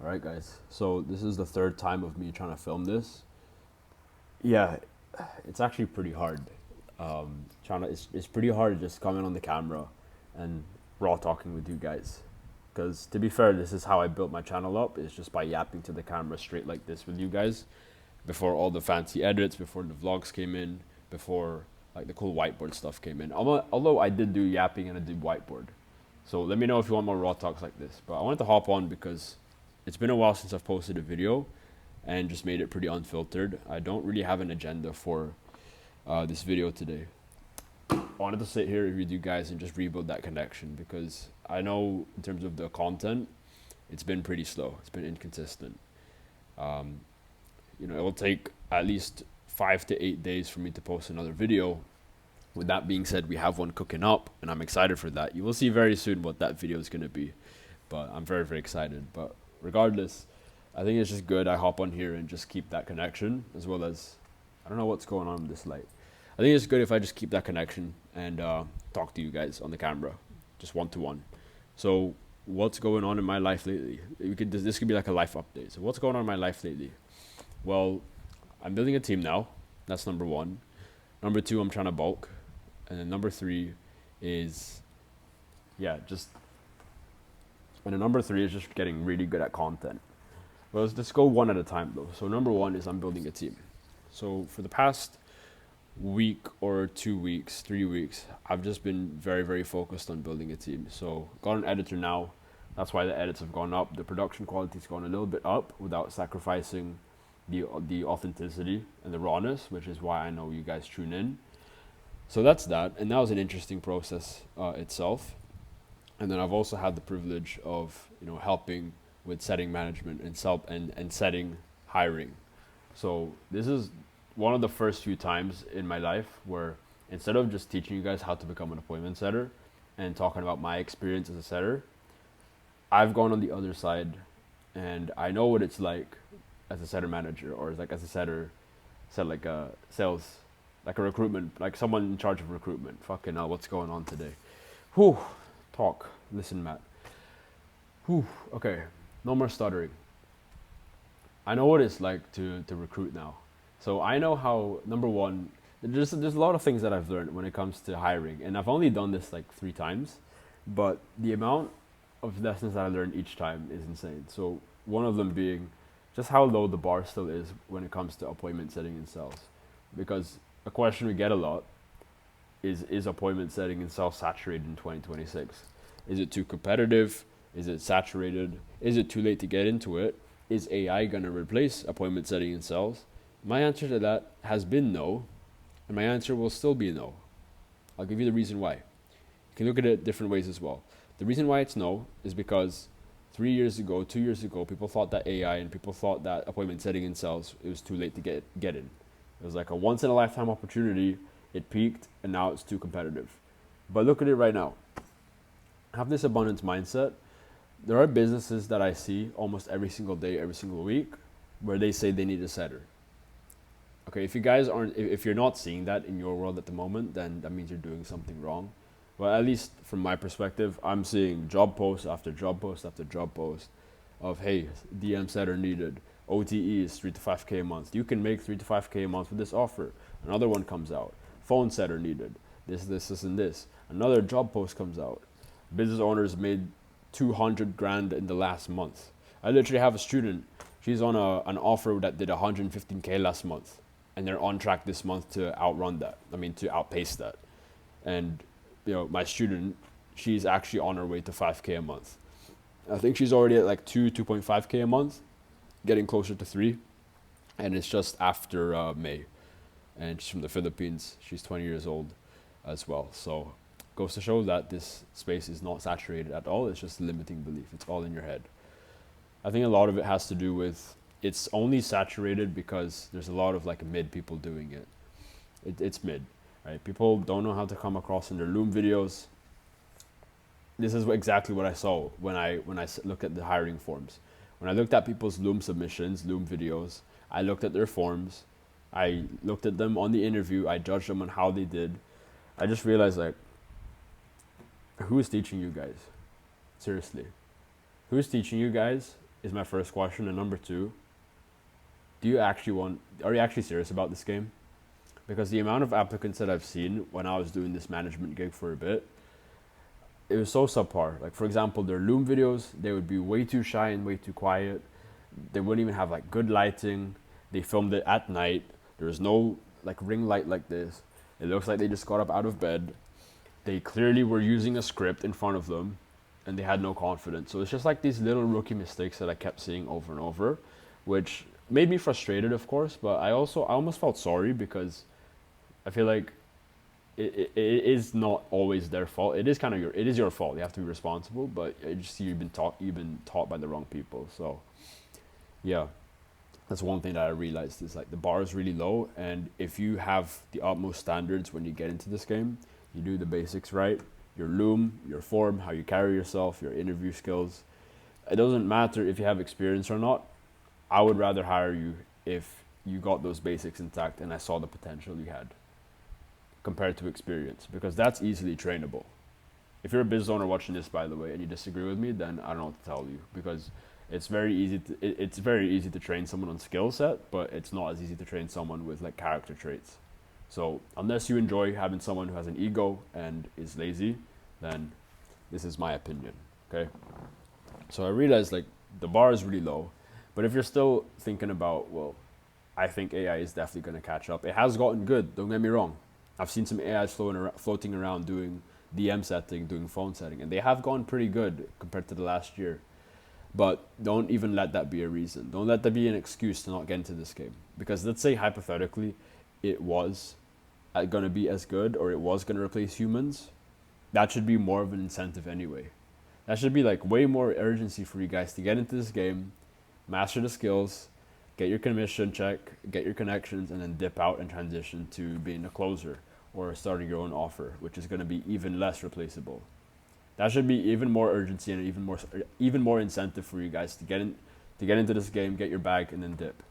Alright guys, so this is the third time of me trying to film this. Yeah, it's actually pretty hard. It's pretty hard just coming on the camera and raw talking with you guys. Because to be fair, this is how I built my channel up, is just by yapping to the camera straight like this with you guys. Before all the fancy edits, before the vlogs came in, before like the cool whiteboard stuff came in. Although I did do yapping and I did whiteboard. So let me know if you want more raw talks like this. But I wanted to hop on because it's been a while since I've posted a video and just made it pretty unfiltered. I don't really have an agenda for this video today. I wanted to sit here with you guys and just rebuild that connection because I know in terms of the content, it's been pretty slow. It's been inconsistent. It will take at least 5 to 8 days for me to post another video. With that being said, we have one cooking up and I'm excited for that. You will see very soon what that video is going to be, but I'm very, very excited. But regardless, I think it's just good I hop on here and just keep that connection, as well as, I don't know what's going on with this light. I think it's good if I just keep that connection and talk to you guys on the camera, just one-to-one. So what's going on in my life lately? This could be like a life update. So what's going on in my life lately? Well, I'm building a team now. That's number one. Number two, I'm trying to bulk. And then number three is, number three is just getting really good at content. Well, let's go one at a time though. So number one is I'm building a team. So for the past week or 2 weeks, 3 weeks, I've just been very, very focused on building a team. So got an editor now. That's why the edits have gone up. The production quality's gone a little bit up without sacrificing the authenticity and the rawness, which is why I know you guys tune in. So that's that, and that was an interesting process itself. And then I've also had the privilege of helping with setting management and setting hiring. So this is one of the first few times in my life where instead of just teaching you guys how to become an appointment setter and talking about my experience as a setter, I've gone on the other side and I know what it's like as a setter manager, or as a setter, like a sales, like a recruitment, like someone in charge of recruitment. Fucking hell, what's going on today? Whew, talk. Listen, Matt. Whew, okay, no more stuttering. I know what it's like to recruit now. So I know how, number one, there's a lot of things that I've learned when it comes to hiring. And I've only done this like 3 times, but the amount of lessons that I learned each time is insane. So one of them being just how low the bar still is when it comes to appointment setting in sales. Because a question we get a lot is appointment setting in sales saturated in 2026? Is it too competitive? Is it saturated? Is it too late to get into it? Is AI going to replace appointment setting in sales? My answer to that has been no, and my answer will still be no. I'll give you the reason why. You can look at it different ways as well. The reason why it's no is because 3 years ago, 2 years ago, people thought that AI and people thought that appointment setting in sales, it was too late to get in. It was like a once in a lifetime opportunity. It peaked and now it's too competitive. But look at it right now. Have this abundance mindset. There are businesses that I see almost every single day, every single week, where they say they need a setter. Okay, if you're not seeing that in your world at the moment, then that means you're doing something wrong. Well, at least from my perspective, I'm seeing job post after job post after job post of, hey, DM setter needed. OTE is 3 to 5K a month. You can make 3 to 5K a month with this offer. Another one comes out. Phone setter needed. This, and this. Another job post comes out. Business owners made 200 grand in the last month. I literally have a student. She's on an offer that did 115K last month. And they're on track this month to outrun that. To outpace that. And my student, she's actually on her way to 5K a month. I think she's already at like 2.5K a month, getting closer to 3. And it's just after May. And she's from the Philippines. She's 20 years old as well. So goes to show that this space is not saturated at all. It's just limiting belief. It's all in your head. I think a lot of it has to do with it's only saturated because there's a lot of like mid people doing it. It's mid, right? People don't know how to come across in their Loom videos. This is exactly what I saw when I looked at the hiring forms. When I looked at people's Loom submissions, Loom videos, I looked at their forms. I looked at them on the interview. I judged them on how they did. I just realized, like, who is teaching you guys? Seriously. Who's teaching you guys is my first question, and number two, are you actually serious about this game? Because the amount of applicants that I've seen when I was doing this management gig for a bit, it was so subpar. Like for example, their Loom videos, they would be way too shy and way too quiet. They wouldn't even have like good lighting. They filmed it at night. There was no like ring light like this. It looks like they just got up out of bed. They clearly were using a script in front of them, and they had no confidence. So it's just like these little rookie mistakes that I kept seeing over and over, which made me frustrated, of course. But I almost felt sorry because I feel like it is not always their fault. It is kind of your fault. You have to be responsible, but I just see you've been taught by the wrong people. So yeah, that's one thing that I realized is like the bar is really low, and if you have the utmost standards when you get into this game, you do the basics right. Your loom, your form, how you carry yourself, your interview skills. It doesn't matter if you have experience or not. I would rather hire you if you got those basics intact and I saw the potential you had compared to experience, because that's easily trainable. If you're a business owner watching this, by the way, and you disagree with me, then I don't know what to tell you, because it's very easy to train someone on skill set, but it's not as easy to train someone with like character traits. So unless you enjoy having someone who has an ego and is lazy, then this is my opinion. Okay. So I realized like the bar is really low, but if you're still thinking about, well, I think AI is definitely going to catch up. It has gotten good. Don't get me wrong. I've seen some AIs floating around doing DM setting, doing phone setting, and they have gone pretty good compared to the last year. But don't even let that be a reason. Don't let that be an excuse to not get into this game. Because let's say hypothetically, it was going to be as good, or it was going to replace humans. That should be more of an incentive anyway. That should be like way more urgency for you guys to get into this game, master the skills, get your commission check, get your connections, and then dip out and transition to being a closer or starting your own offer, which is going to be even less replaceable. That should be even more urgency and even more incentive for you guys to get into this game, get your bag, and then dip.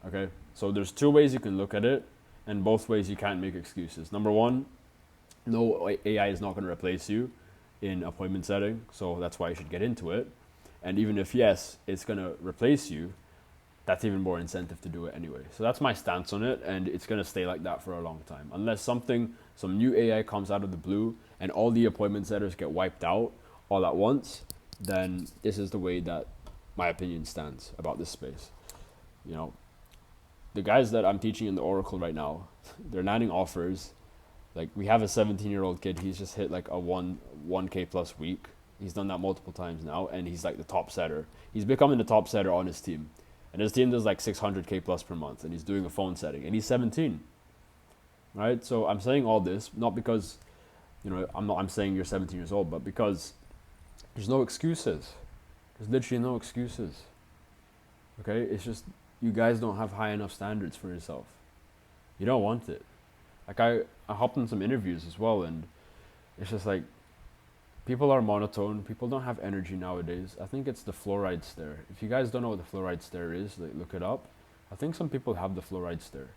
Okay, so there's two ways you can look at it, and both ways you can't make excuses. Number one, no, AI is not going to replace you in appointment setting, so that's why you should get into it. And even if yes, it's going to replace you, that's even more incentive to do it anyway. So that's my stance on it, and it's going to stay like that for a long time. Unless some new AI comes out of the blue and all the appointment setters get wiped out all at once, then this is the way that my opinion stands about this space. You know, the guys that I'm teaching in the Oracle right now, they're landing offers. Like we have a 17-year-old kid, he's just hit like a 1K plus week. He's done that multiple times now, and he's like the top setter. He's becoming the top setter on his team. And his team does like 600K plus per month, and he's doing a phone setting, and he's 17. Right? So I'm saying all this not because, I'm saying you're 17 years old, but because there's no excuses. There's literally no excuses. Okay? It's just you guys don't have high enough standards for yourself. You don't want it. Like I hopped in some interviews as well, and it's just like people are monotone. People don't have energy nowadays. I think it's the fluoride stare. If you guys don't know what the fluoride stare is, like, look it up. I think some people have the fluoride stare.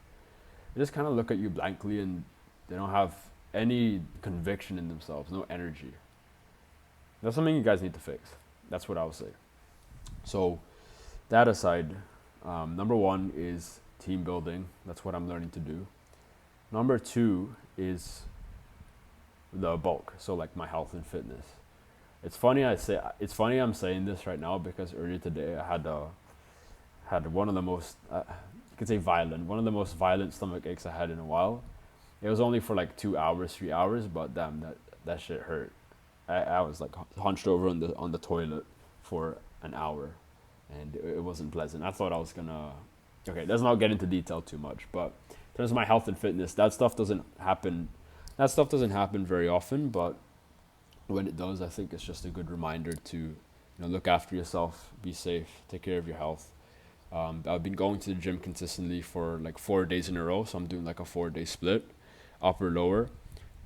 They just kind of look at you blankly, and they don't have any conviction in themselves, no energy. That's something you guys need to fix. That's what I would say. So, that aside, number one is team building. That's what I'm learning to do. Number two is the bulk, so like my health and fitness. It's funny I'm saying this right now because earlier today I had one of the most you could say one of the most violent stomach aches I had in a while. It was only for like 2 hours, 3 hours, but damn, that shit hurt. I was like hunched over on the toilet for an hour, and it wasn't pleasant. I thought I was gonna. Okay, let's not get into detail too much, but in terms of my health and fitness, that stuff doesn't happen very often, but when it does, I think it's just a good reminder to look after yourself, be safe, take care of your health. I've been going to the gym consistently for like 4 days in a row, so I'm doing like a 4-day split, upper lower.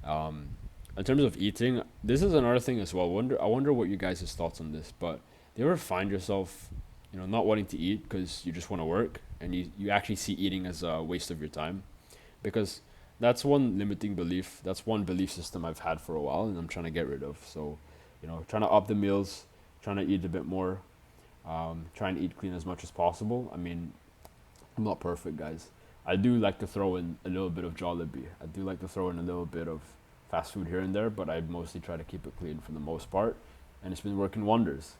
In terms of eating, this is another thing as well. I wonder what you guys' thoughts on this, but do you ever find yourself not wanting to eat because you just want to work, and you actually see eating as a waste of your time? Because that's one limiting belief. That's one belief system I've had for a while, and I'm trying to get rid of. So, trying to up the meals, trying to eat a bit more. Trying to eat clean as much as possible. I mean, I'm not perfect, guys. I do like to throw in a little bit of Jollibee. I do like to throw in a little bit of fast food here and there, but I mostly try to keep it clean for the most part, and it's been working wonders.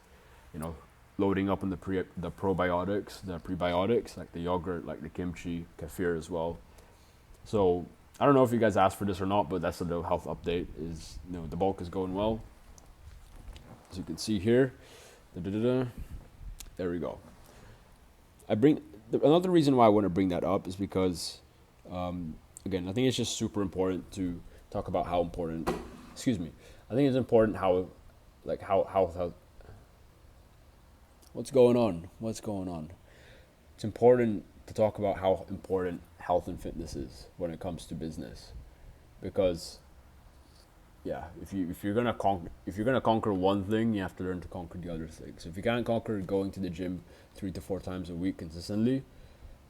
You know, loading up on the probiotics, the prebiotics, like the yogurt, like the kimchi, kefir as well. So I don't know if you guys asked for this or not, but that's a little health update. Is the bulk is going well, as you can see here. Da-da-da-da. There we go. Another reason why I want to bring that up is because, again, I think it's just super important to talk about how important. Excuse me. I think it's important how. What's going on? What's going on? It's important to talk about how important health and fitness is when it comes to business, because yeah, if you're gonna conquer one thing, you have to learn to conquer the other things. So if you can't conquer going to the gym 3 to 4 times a week consistently,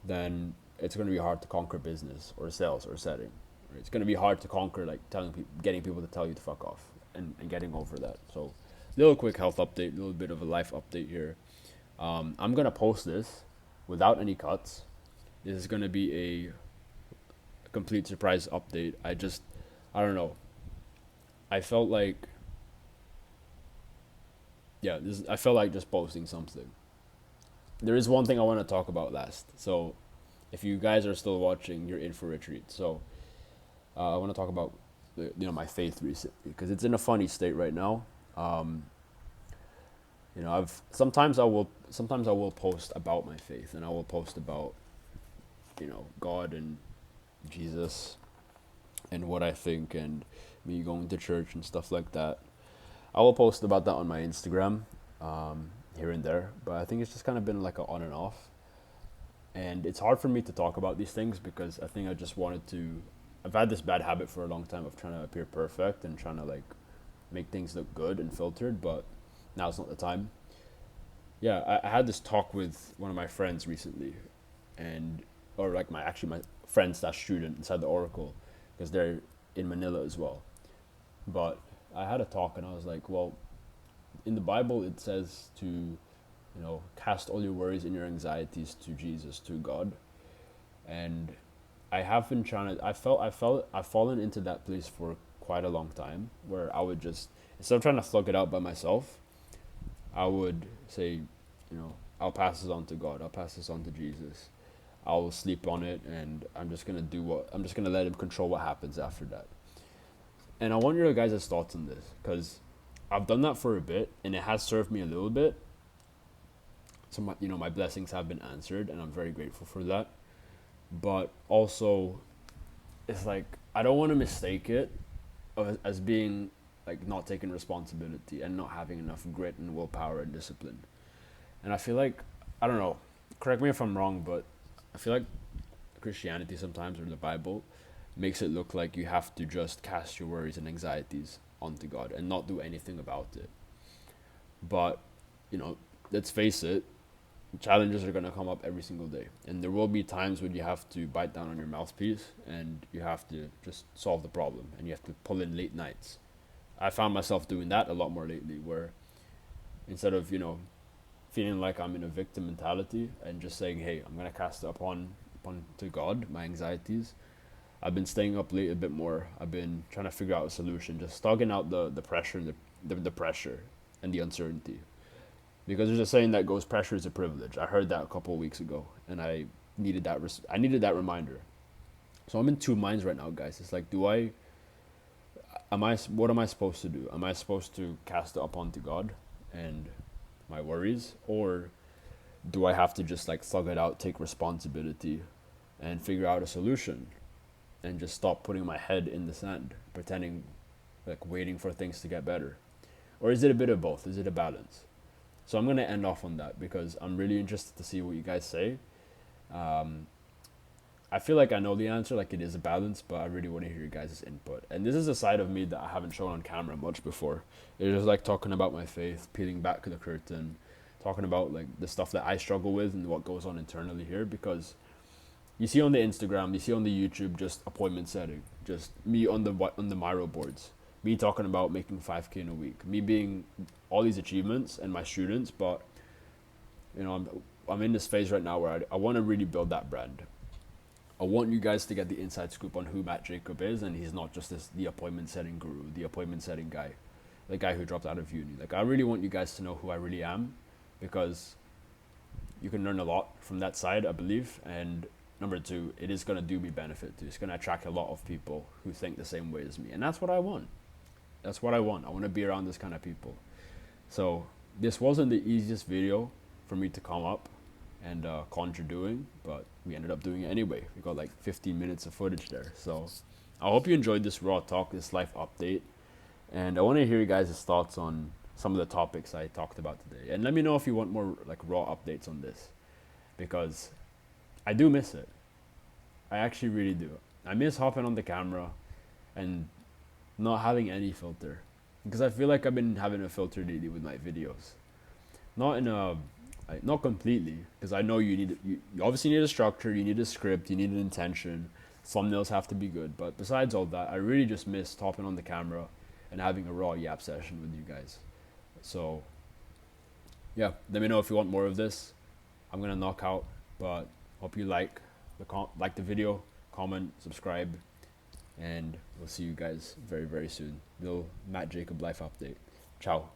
then it's gonna be hard to conquer business or sales or setting. Right? It's gonna be hard to conquer like getting people to tell you to fuck off and getting over that. So, little quick health update, little bit of a life update here. I'm gonna post this without any cuts. This is gonna be a complete surprise update. I don't know. I felt like, I felt like just posting something. There is one thing I want to talk about last. So, if you guys are still watching, you're in for a treat. So, I want to talk about my faith recently because it's in a funny state right now. Um, I've sometimes I will post about my faith, and I will post about God and Jesus and what I think and me going to church and stuff like that. I will post about that on my Instagram, here and there, but I think it's just kind of been like a on and off. And it's hard for me to talk about these things because I think I just wanted to. I've had this bad habit for a long time of trying to appear perfect and trying to like make things look good and filtered, but now's not the time. Yeah, I had this talk with one of my friends recently, and or like my friend slash student inside the Oracle, because they're in Manila as well. But I had a talk and I was like, well, in the Bible it says to, cast all your worries and your anxieties to Jesus, to God. And I have been trying to I've fallen into that place for quite a long time where I would just, instead of trying to slug it out by myself, I would say, I'll pass this on to God, I'll pass this on to Jesus. I'll sleep on it and I'm just gonna let him control what happens after that. And I want your guys' thoughts on this because I've done that for a bit and it has served me a little bit. So my blessings have been answered and I'm very grateful for that. But also, it's like I don't want to mistake it as being like not taking responsibility and not having enough grit and willpower and discipline. And I feel like, I don't know, correct me if I'm wrong, but I feel like Christianity sometimes, or the Bible, makes it look like you have to just cast your worries and anxieties onto God and not do anything about it. But, let's face it, challenges are going to come up every single day. And there will be times when you have to bite down on your mouthpiece and you have to just solve the problem and you have to pull in late nights. I found myself doing that a lot more lately, where instead of, feeling like I'm in a victim mentality and just saying, hey, I'm going to cast it upon to God, my anxieties, I've been staying up late a bit more. I've been trying to figure out a solution, just thugging out the pressure and the pressure and the uncertainty. Because there's a saying that goes, pressure is a privilege. I heard that a couple of weeks ago, and I needed that reminder. So I'm in two minds right now, guys. It's like, what am I supposed to do? Am I supposed to cast it upon to God and my worries, or do I have to just like thug it out, take responsibility, and figure out a solution, and just stop putting my head in the sand, pretending, like waiting for things to get better? Or is it a bit of both? Is it a balance? So I'm going to end off on that because I'm really interested to see what you guys say. I feel like I know the answer, like it is a balance, but I really want to hear your guys' input. And this is a side of me that I haven't shown on camera much before. It's just like talking about my faith, peeling back the curtain, talking about like the stuff that I struggle with and what goes on internally here. Because you see on the Instagram, you see on the YouTube, just appointment setting, just me on the Miro boards, me talking about making 5K in a week, me being all these achievements and my students, but You know, I'm in this phase right now where I want to really build that brand. I want you guys to get the inside scoop on who Matt Jacob is, and he's not just the appointment setting guru, the appointment setting guy, the guy who dropped out of uni. Like, I really want you guys to know who I really am, because you can learn a lot from that side, I believe. And number two, it is gonna do me benefit too. It's gonna attract a lot of people who think the same way as me, and that's what I want. That's what I want. I want to be around this kind of people. So this wasn't the easiest video for me to come up and conjure doing, but we ended up doing it anyway. We got like 15 minutes of footage there. So I hope you enjoyed this raw talk, this life update, and I want to hear you guys' thoughts on some of the topics I talked about today. And let me know if you want more like raw updates on this, because I do miss it. I actually really do. I miss hopping on the camera and not having any filter, because I feel like I've been having a filter lately with my videos. Not in a not completely, because I know you obviously need a structure, you need a script, you need an intention. Thumbnails have to be good, but besides all that, I really just miss hopping on the camera and having a raw yap session with you guys. So yeah, let me know if you want more of this. I'm gonna knock out, but hope you like the video, comment, subscribe, and we'll see you guys very, very soon. Little Matt Jacob life update. Ciao.